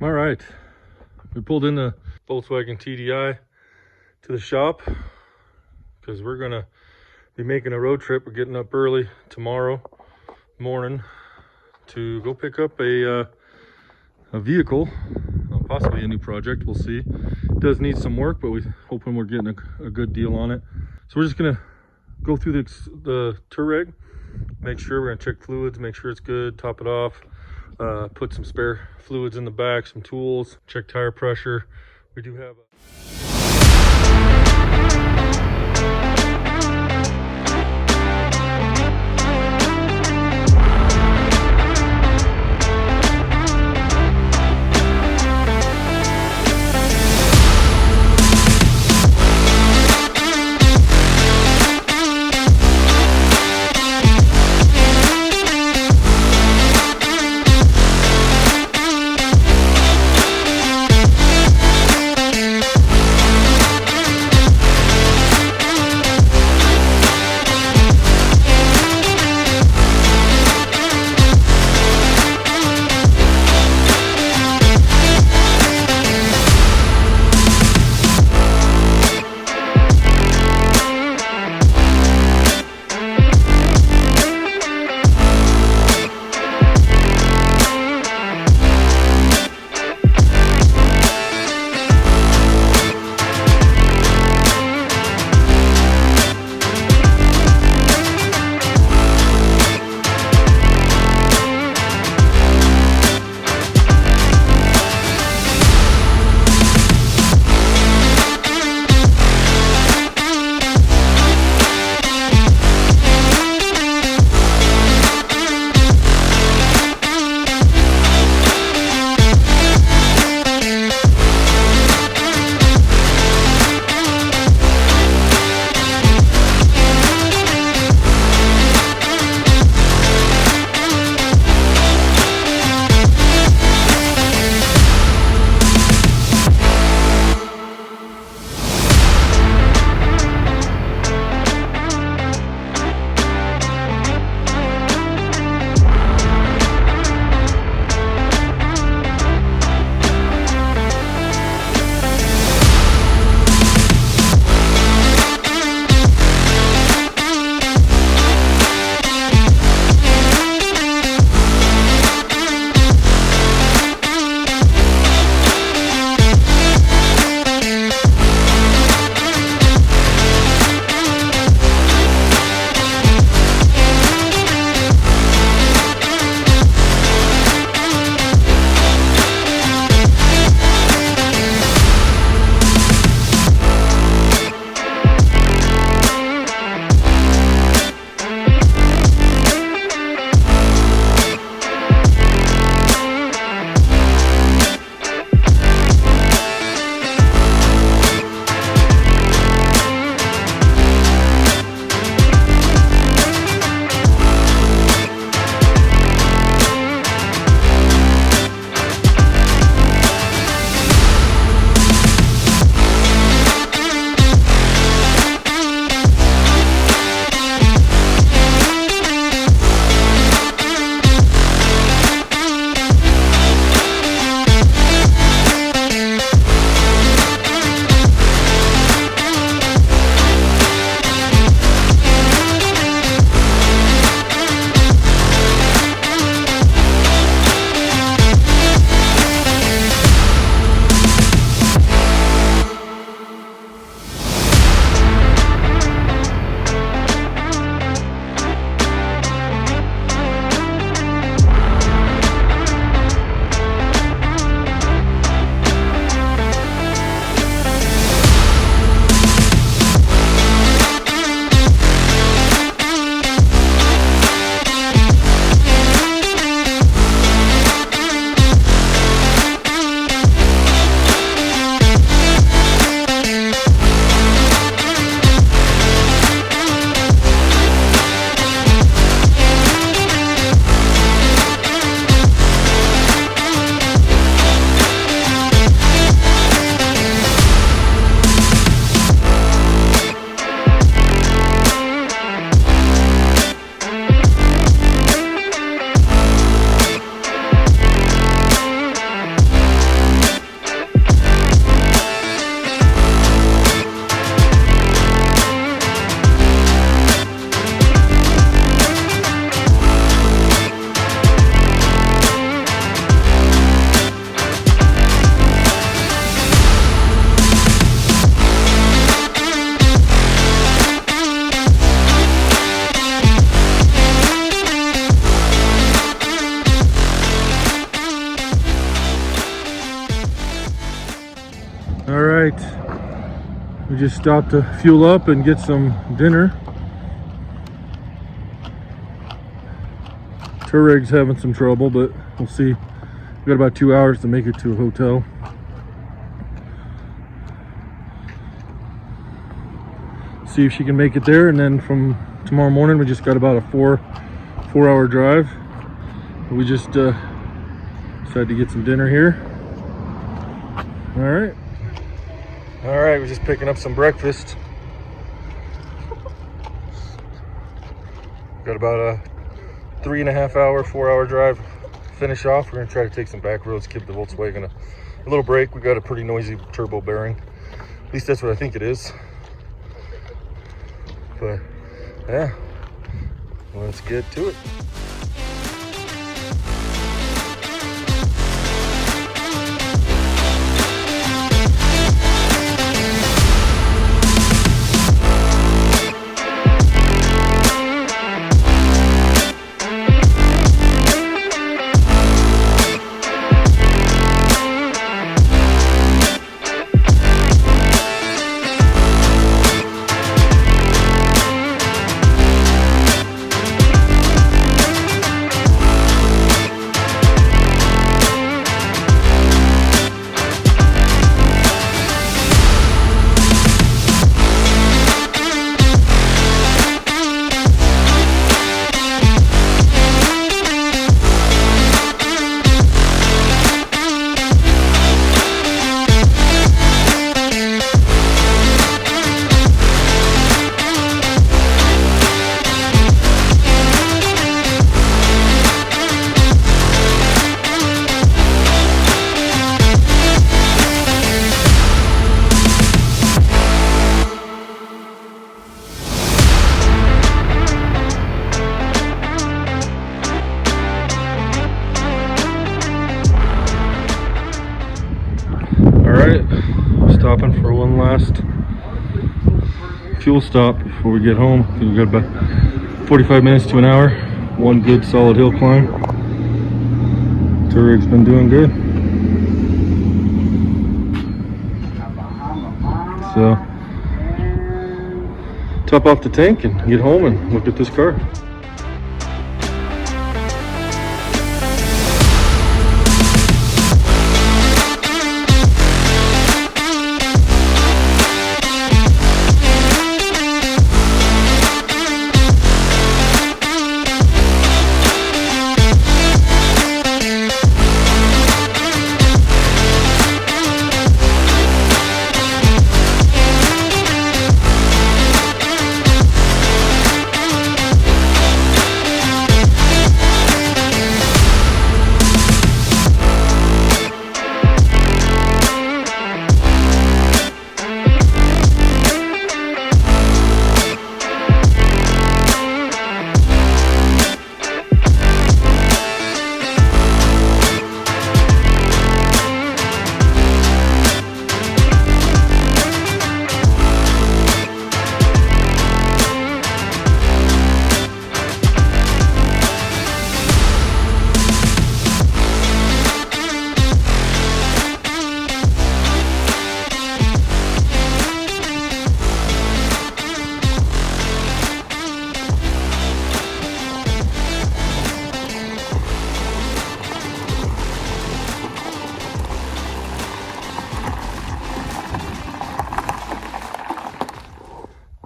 All right, we pulled in the Volkswagen TDI to the shop because we're gonna be making a road trip. We're getting up early tomorrow morning to go pick up a vehicle, possibly a new project. We'll see. It does need some work, but we're hoping we're getting a good deal on it. So we're just gonna go through the Touareg, make sure we're gonna check fluids, make sure it's good, top it off. Put some spare fluids in the back, some tools, check tire pressure. We do have All right, we just stopped to fuel up and get some dinner. Touareg's having some trouble, but we'll see. We've got about 2 hours to make it to a hotel. See if she can make it there, and then from tomorrow morning we just got about a four-hour drive. We just decided to get some dinner here. All right, we're just picking up some breakfast. Got about a 3.5 hour, 4-hour drive. Finish off. We're gonna try to take some back roads, give the Volkswagen a little break. We got a pretty noisy turbo bearing. At least that's what I think it is. But yeah, let's get to it. Stopping for one last fuel stop before we get home. We've got about 45 minutes to an hour. One good solid hill climb. Touareg's been doing good. So, top off the tank and get home and look at this car.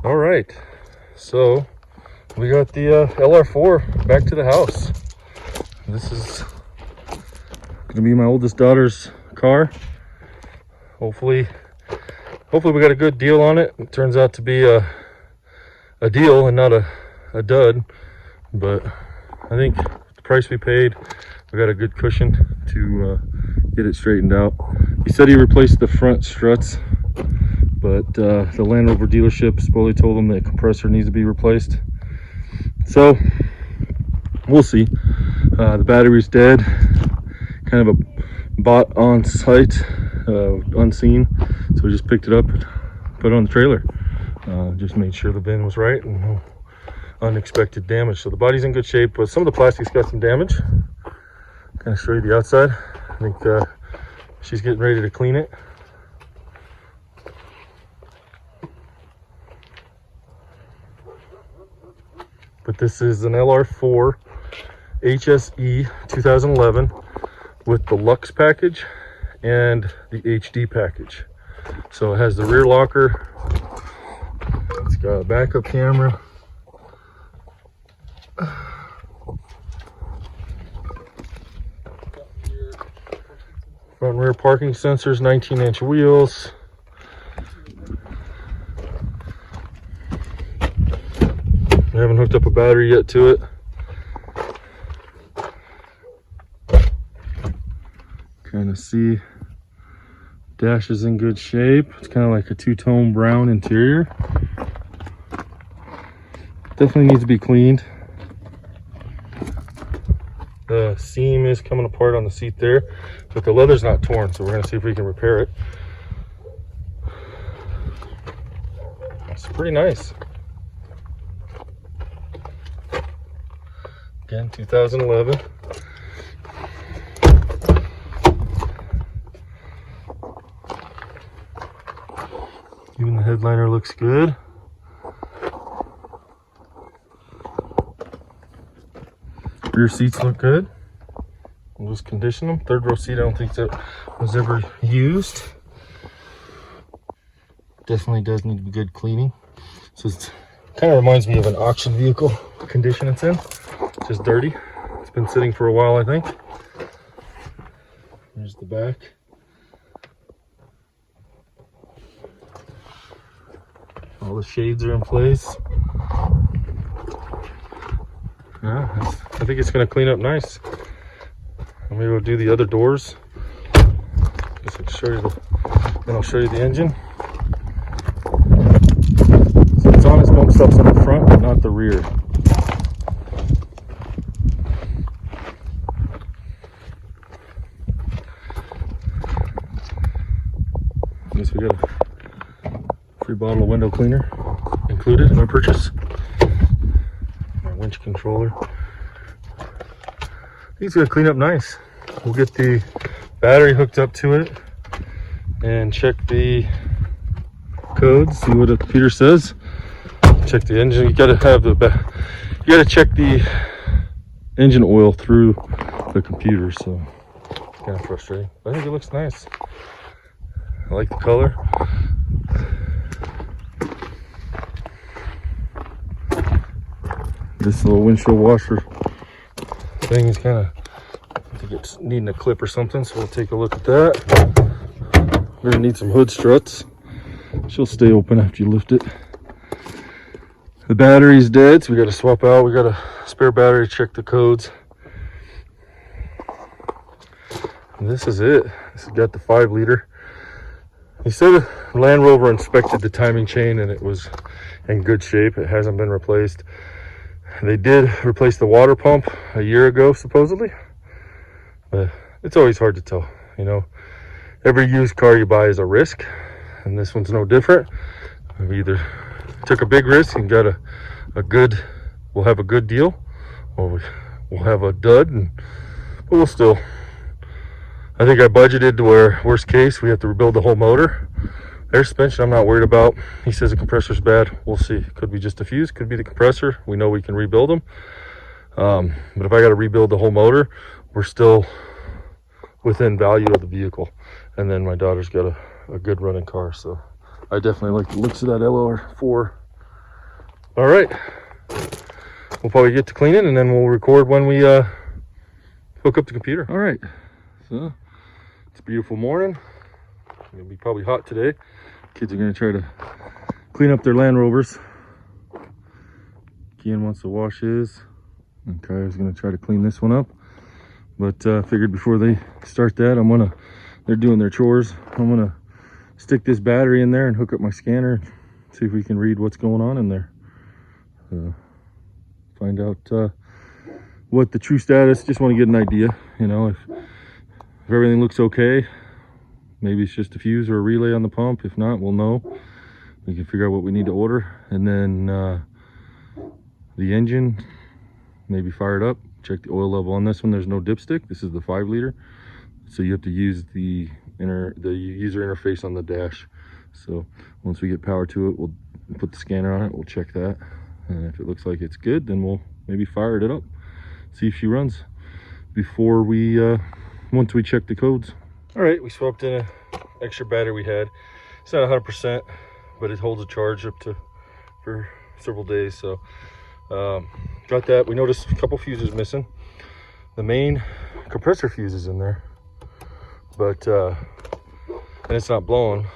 All right, so we got the LR4 back to the house. This is gonna be my oldest daughter's car. Hopefully we got a good deal on it. It turns out to be a deal and not a dud, but I think the price we paid, we got a good cushion to get it straightened out. He said he replaced the front struts, but the Land Rover dealership supposedly told him that compressor needs to be replaced. So we'll see. The battery's dead, kind of a bought on site, unseen. So we just picked it up and put it on the trailer. Just made sure the bin was right and no unexpected damage. So the body's in good shape, but some of the plastic's got some damage. Kind of show you the outside. I think she's getting ready to clean it. but this is an LR4 HSE 2011 with the Lux package and the HD package. So it has the rear locker, it's got a backup camera, front and rear parking sensors, 19-inch wheels. I haven't hooked up a battery yet to it. Kind of see dash is in good shape. It's kind of like a two-tone brown interior. Definitely needs to be cleaned. The seam is coming apart on the seat there, but the leather's not torn, so we're going to see if we can repair it. It's pretty nice. Again, 2011. Even the headliner looks good. Rear seats look good. We'll just condition them. Third row seat, I don't think that was ever used. Definitely does need to be good cleaning. So it kind of reminds me of an auction vehicle condition it's in. It's just dirty. It's been sitting for a while, I think. Here's the back. All the shades are in place. Yeah, I think it's going to clean up nice. I'm going to go do the other doors. Guess I'll show you then I'll show you the engine. So it's on its bump stops on the front, but not the rear. Guess we got a free bottle of window cleaner included in our purchase. Our winch controller. He's gonna clean up nice. We'll get the battery hooked up to it and check the codes, see what the computer says. Check the engine. You gotta check the engine oil through the computer, so it's kind of frustrating. But I think it looks nice. I like the color. This little windshield washer thing is kind of, I think it's needing a clip or something, so we'll take a look at that. We're gonna need some hood struts. She'll stay open after you lift it. The battery's dead, so we got to swap out. We got a spare battery, check the codes. And this is it. This has got the 5-liter. He said Land Rover inspected the timing chain and it was in good shape. It hasn't been replaced. They did replace the water pump a year ago, supposedly. But it's always hard to tell, you know. Every used car you buy is a risk, and this one's no different. We either took a big risk and got we'll have a good deal, or we'll have a dud, but we'll still. I think I budgeted to where, worst case, we have to rebuild the whole motor. Air suspension, I'm not worried about. He says the compressor's bad. We'll see. Could be just a fuse, could be the compressor. We know we can rebuild them. But if I got to rebuild the whole motor, we're still within value of the vehicle. And then my daughter's got a good running car, so I definitely like the looks of that LR4. All right. We'll probably get to cleaning, and then we'll record when we hook up the computer. All right. So it's a beautiful morning. It's gonna be probably hot today. Kids are gonna try to clean up their Land Rovers. Kian wants to wash his, and Kaya's gonna try to clean this one up. But figured before they start that, they're doing their chores, I'm gonna stick this battery in there and hook up my scanner, see if we can read what's going on in there. Find out what the true status. Just want to get an idea, you know, if everything looks okay, maybe it's just a fuse or a relay on the pump. If not, we'll know. We can figure out what we need to order. And then the engine, maybe fire it up, check the oil level on this one. There's no dipstick. This is the 5-liter. So you have to use the user interface on the dash. So once we get power to it, we'll put the scanner on it. We'll check that. And if it looks like it's good, then we'll maybe fire it up, see if she runs before we once we check the codes. All right, we swapped in an extra battery we had. It's not 100%, but it holds a charge up to for several days. So got that. We noticed a couple fuses missing. The main compressor fuse is in there, but and it's not blowing.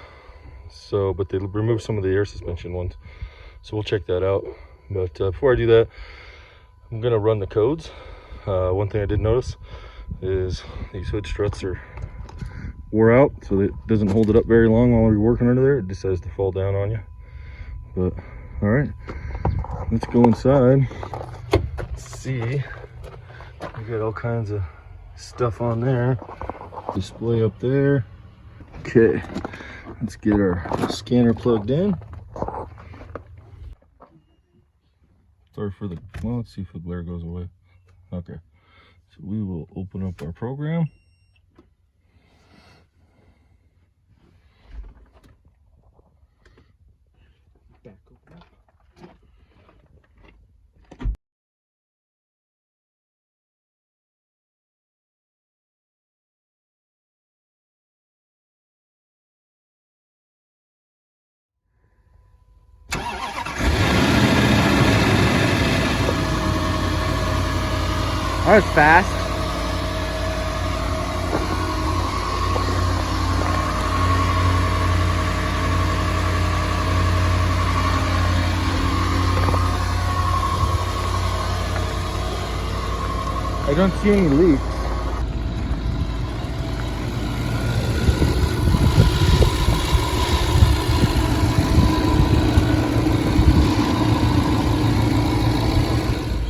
So, but they removed some of the air suspension ones, so we'll check that out. But before I do that, I'm gonna run the codes. One thing I did notice is these hood struts are wore out, so it doesn't hold it up very long while you're working under there. It decides to fall down on you. But all right, let's go inside. Let's see, we got all kinds of stuff on there. Display up there. Okay, let's get our scanner plugged in. Sorry for the, well, let's see if the glare goes away. Okay, so we will open up our program. That was fast. I don't see any leaks.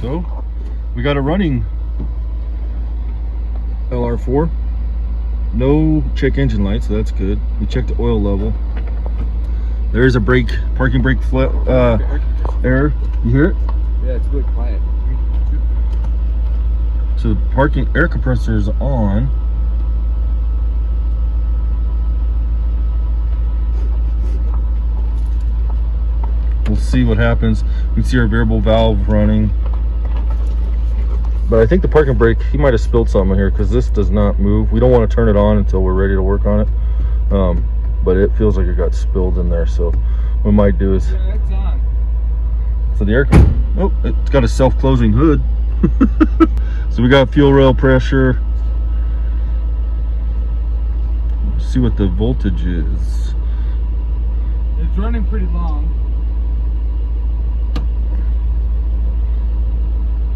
So we got a running LR4, no check engine light, so that's good. We checked the oil level. There's a brake, parking brake error. You hear it? Yeah, it's really quiet. So the parking air compressor is on. We'll see what happens. We can see our variable valve running. But I think the parking brake, he might have spilled something in here because this does not move. We don't want to turn it on until we're ready to work on it. But it feels like it got spilled in there. So what we might do is... Yeah, it's on. So the air... Oh, it's got a self-closing hood. So we got fuel rail pressure. Let's see what the voltage is. It's running pretty long.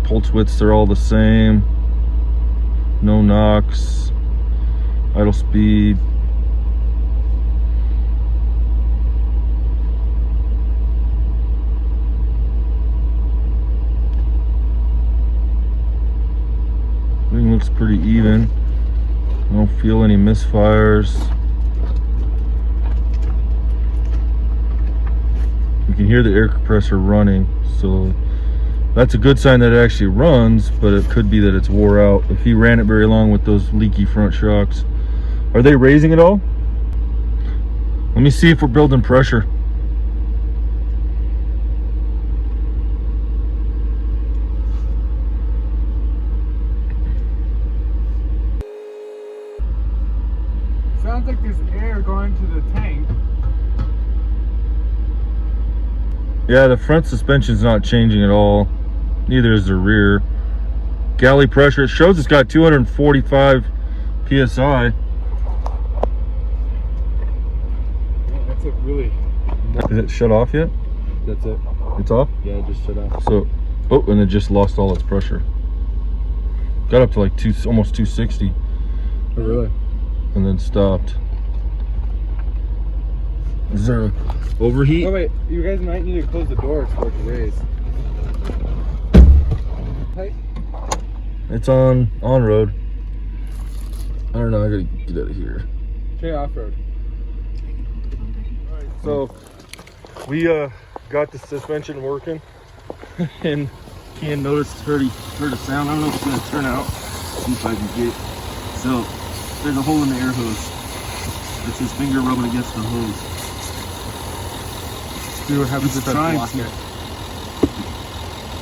Pulse widths are all the same. No knocks. Idle speed. Everything looks pretty even. I don't feel any misfires. You can hear the air compressor running, so that's a good sign that it actually runs, but it could be that it's wore out if he ran it very long with those leaky front shocks. Are they raising at all? Let me see if we're building pressure. Sounds like there's air going to the tank. Yeah, the front suspension's not changing at all. Neither is the rear. Galley pressure, it shows it's got 245 PSI. Yeah, that's a really... Is it shut off yet? That's it. It's off? Yeah, it just shut off. So, oh, and it just lost all its pressure. Got up to like almost 260 Oh, really? and then stopped. Is there a overheat? Oh wait, you guys might need to close the doors for it to raise. Hey. It's on road. I don't know, I gotta get out of here. Try off-road. Alright, so we got the suspension working and Ken noticed heard a sound. I don't know if it's gonna turn out. See if I can get. So there's a hole in the air hose. It's his finger rubbing against the hose. See what happens He's if I trying block to- it.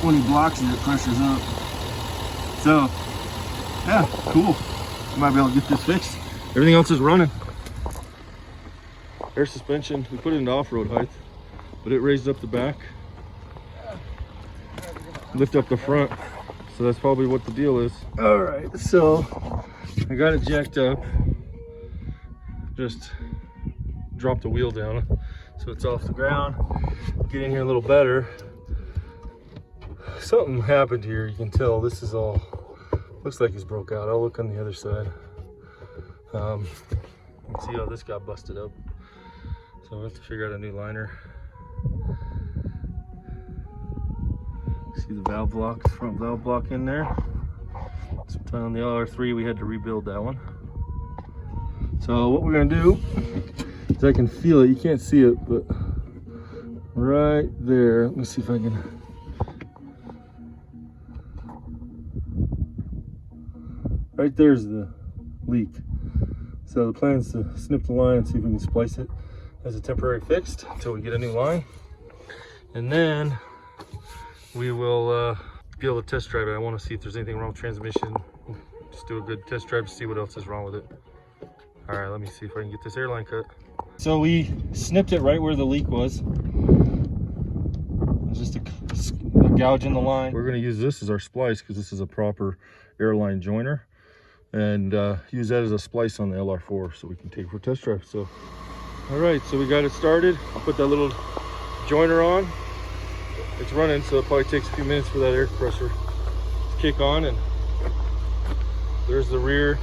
when he blocks it, it pressures up. So, yeah, cool. Might be able to get this fixed. Everything else is running. Air suspension, we put it into off-road height, but it raised up the back, lift up the front. So that's probably what the deal is. All right, so I got it jacked up. Just dropped the wheel down so it's off the ground. Get in here a little better. Something happened here, you can tell. This is all, looks like it's broke out. I'll look on the other side. You can see how this got busted up. So we'll have to figure out a new liner. See the valve block, front valve block in there. Sometime on the LR3 we had to rebuild that one. So what we're gonna do is, I can feel it, you can't see it, but right there, let me see if I can. Right there's the leak. So the plan is to snip the line and see if we can splice it as a temporary fix until we get a new line. And then we will be able to test drive it. I want to see if there's anything wrong with transmission. Just do a good test drive to see what else is wrong with it. All right, let me see if I can get this airline cut. So we snipped it right where the leak was. It's just a gouge in the line. We're going to use this as our splice because this is a proper airline joiner, and use that as a splice on the LR4 so we can take it for test drive. So, all right, so we got it started. I'll put that little joiner on. It's running, so it probably takes a few minutes for that air compressor to kick on. And there's the rear.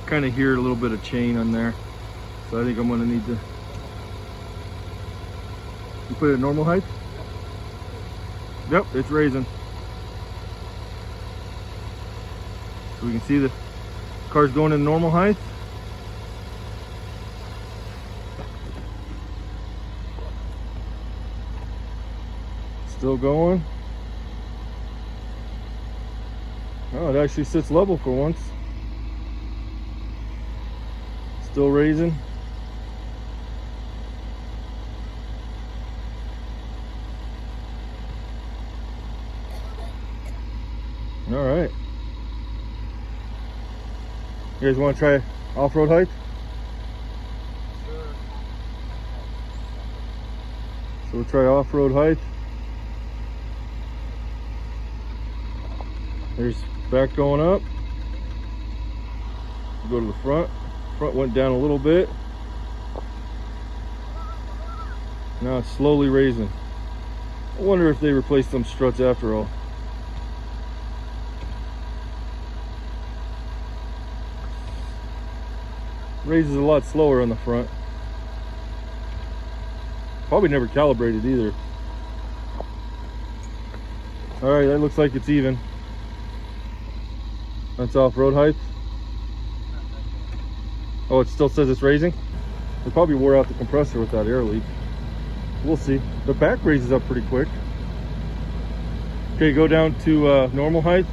Kind of hear a little bit of chain on there, so I think I'm gonna need to. You put it at normal height? Yep, it's raising. So we can see the car's going in normal height. Still going. Oh, it actually sits level for once. Still raising. All right. You guys want to try off-road height? Sure. So we'll try off-road height. There's back going up. Go to the front. Front went down a little bit. Now it's slowly raising. I wonder if they replaced some struts after all. Raises a lot slower on the front. Probably never calibrated either. All right, that looks like it's even. That's off-road height. Oh, it still says it's raising? They probably wore out the compressor with that air leak. We'll see. The back raises up pretty quick. Okay, go down to normal height.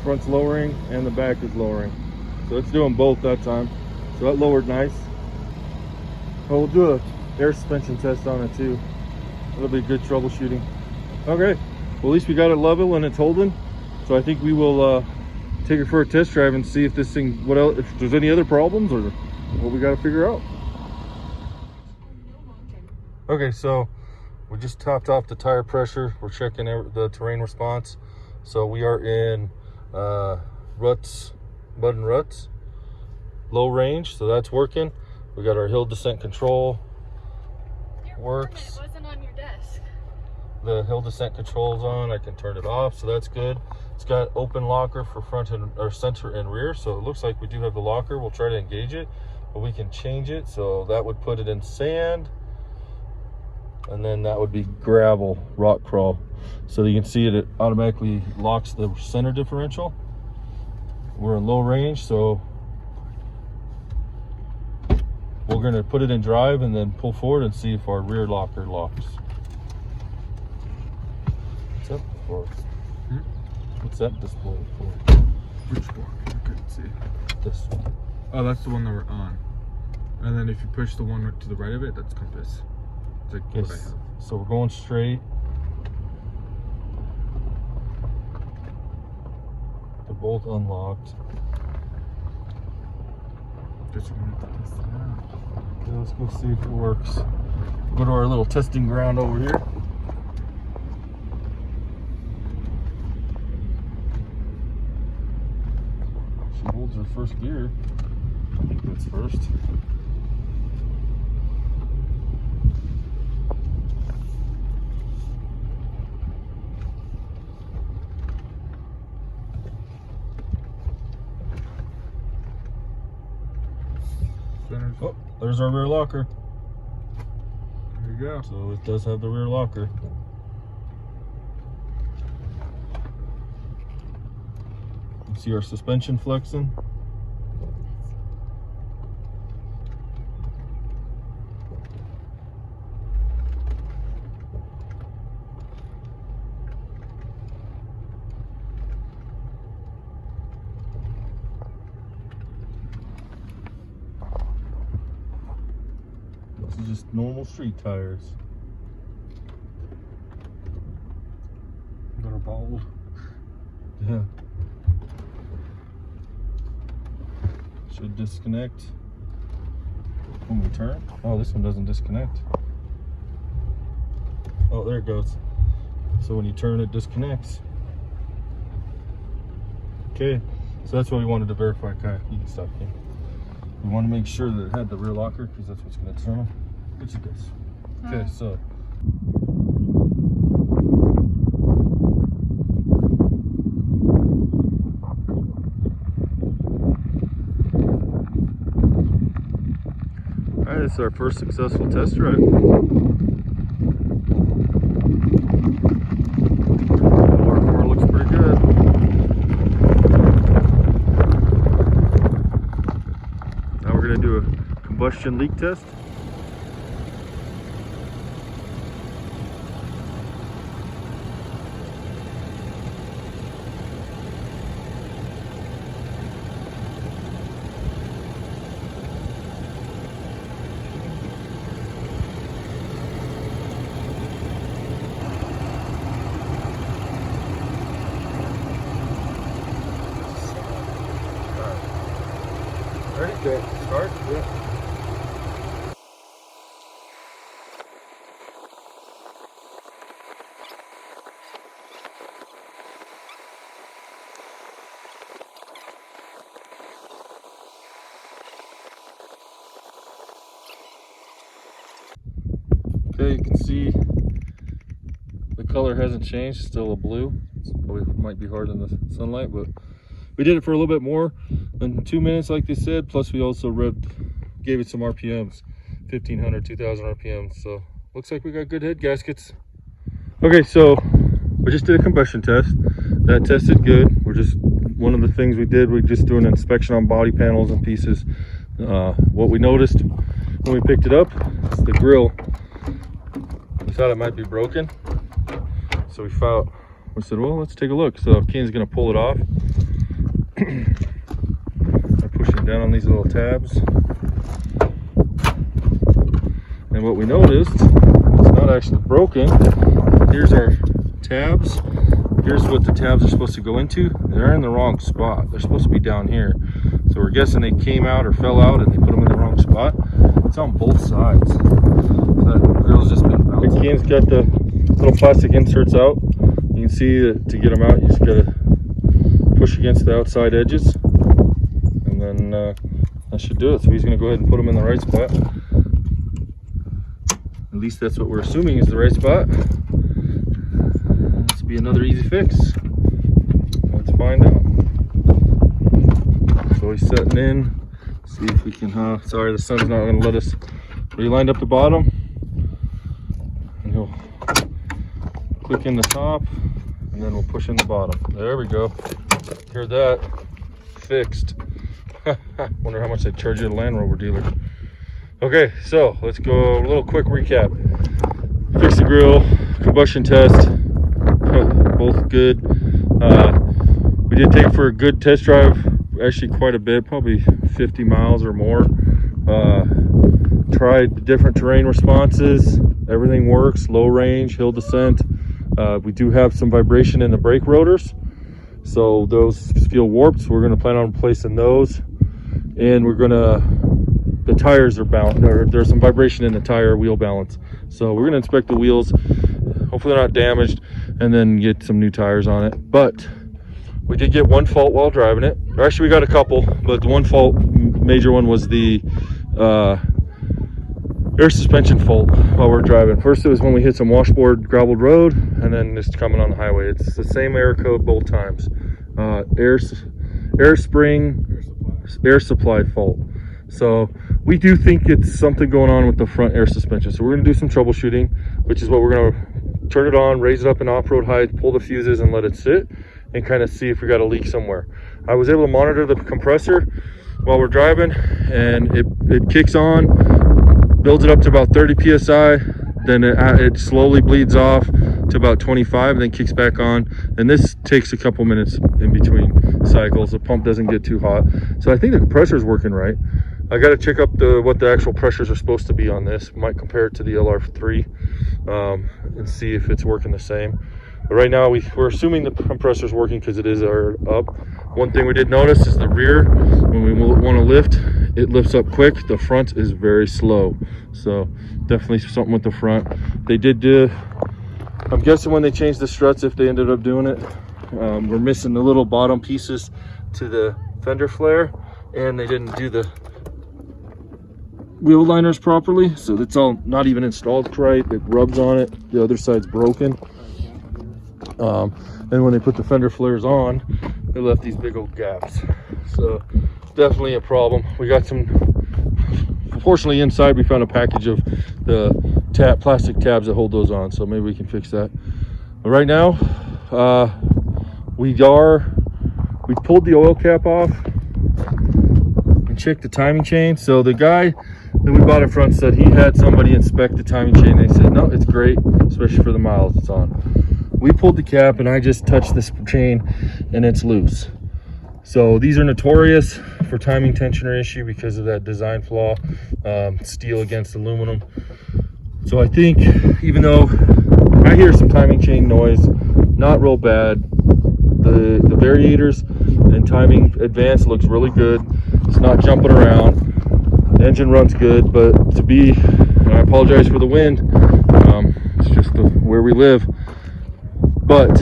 Front's lowering and the back is lowering. So it's doing both that time. So that lowered nice. Oh, we'll do a air suspension test on it too. That'll be good troubleshooting. Okay, well, at least we got it level and it's holding. So I think we will take it for a test drive and see if this thing, what else, if there's any other problems or what we got to figure out. Okay, so we just topped off the tire pressure. We're checking the terrain response. So we are in ruts, mud and ruts, low range. So that's working. We got our hill descent control. Works. It wasn't on your desk. The hill descent control's on. I can turn it off, so that's good. It's got open locker for front and or center and rear, so it looks like we do have the locker. We'll try to engage it, but we can change it. So that would put it in sand, and then that would be gravel, rock crawl. So you can see it automatically locks the center differential. We're in low range, so we're gonna put it in drive and then pull forward and see if our rear locker locks. What's that for? What's that display for? Which one? I couldn't see. This one. Oh, that's the one that we're on. And then if you push the one to the right of it, that's compass. It's like what I have. So we're going straight. They're both unlocked. Just wanted to test it out. Okay, let's go see if it works. Go to our little testing ground over here. She holds her first gear. I think that's first. Oh, there's our rear locker. There you go. So it does have the rear locker. You see our suspension flexing. This is just normal street tires. Got a ball. Yeah. Should disconnect when we turn. Oh, this one doesn't disconnect. Oh, there it goes. So when you turn, it disconnects. Okay, so that's what we wanted to verify. Kai, you can stop here. We want to make sure that it had the rear locker because that's what's going to determine which it is. Okay, so. All right, this is our first successful test drive. R4 looks pretty good. Now we're going to do a combustion leak test. Ready? Okay, start? Yeah. Okay, you can see the color hasn't changed, still a blue. It's probably might be hard in the sunlight, but we did it for a little bit more than 2 minutes, like they said. Plus, we also gave it some RPMs, 1500, 2000 RPMs. So looks like we got good head gaskets. Okay, so we just did a combustion test. That tested good. We're just one of the things we did. We just do an inspection on body panels and pieces. What we noticed when we picked it up is the grill. We thought it might be broken, so we said, well, let's take a look. So Ken's gonna pull it off. I'm pushing down on these little tabs, and what we noticed, it's not actually broken. Here's our tabs. Here's what the tabs are supposed to go into. They're in the wrong spot. They're supposed to be down here. So we're guessing they came out or fell out and they put them in the wrong spot. It's on both sides. That grill's just been bouncing. Ken's got the little plastic inserts out. You can see that to get them out, you just gotta push against the outside edges, and then that should do it. So he's gonna go ahead and put them in the right spot. At least that's what we're assuming is the right spot. This will be another easy fix. Let's find out. So he's setting in. See if we can, sorry, the sun's not gonna let us. He lined up the bottom, and he'll click in the top, and then we'll push in the bottom. There we go. Hear that? Fixed. Wonder how much they charge you at a Land Rover dealer. Okay, so let's go a little quick recap. Fix the grill, combustion test, both good. We did take it for a good test drive, actually quite a bit, probably 50 miles or more. Tried the different terrain responses. Everything works, low range, hill descent. We do have some vibration in the brake rotors, so those feel warped, so we're going to plan on replacing those. And the tires are bound, there's some vibration in the tire wheel balance, so we're going to inspect the wheels. Hopefully they're not damaged, and then get some new tires on it. But we did get one fault while driving it. Or actually, we got a couple, but the one fault, major one, was the air suspension fault while we're driving. First, it was when we hit some washboard graveled road, and then just coming on the highway. It's the same air code both times. Air spring, air supply fault. So we do think it's something going on with the front air suspension. So we're going to do some troubleshooting, which is what we're going to turn it on, raise it up in off-road height, pull the fuses, and let it sit, and kind of see if we got a leak somewhere. I was able to monitor the compressor while we're driving, and it kicks on, builds it up to about 30 psi, then it slowly bleeds off to about 25, and then kicks back on. And this takes a couple minutes in between cycles. The pump doesn't get too hot, so I think the compressor is working right. I got to check up what the actual pressures are supposed to be on this. Might compare it to the LR3 and see if it's working the same. But right now we're assuming the compressor's working because it is up. One thing we did notice is the rear, when we want to lift, it lifts up quick. The front is very slow. So definitely something with the front. They did do, I'm guessing when they changed the struts, if they ended up doing it, we're missing the little bottom pieces to the fender flare, and they didn't do the wheel liners properly, so it's all not even installed right. It rubs on it. The other side's broken. And when they put the fender flares on, they left these big old gaps. So definitely a problem. We got some, fortunately inside we found a package of the plastic tabs that hold those on, so maybe we can fix that. But right now we pulled the oil cap off and checked the timing chain. So the guy that we bought it from said he had somebody inspect the timing chain. They said no, it's great, especially for the miles it's on. We pulled the cap and I just touched this chain and it's loose. So these are notorious for timing tensioner issue because of that design flaw, steel against aluminum. So I think, even though I hear some timing chain noise, not real bad. The variators and timing advance looks really good. It's not jumping around. The engine runs good, but and I apologize for the wind, it's just where we live. But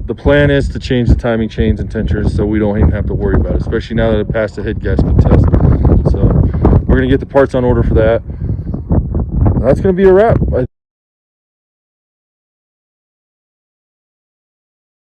the plan is to change the timing chains and tensioners so we don't even have to worry about it, especially now that it passed the head gasket test. So we're going to get the parts on order for that. That's going to be a wrap.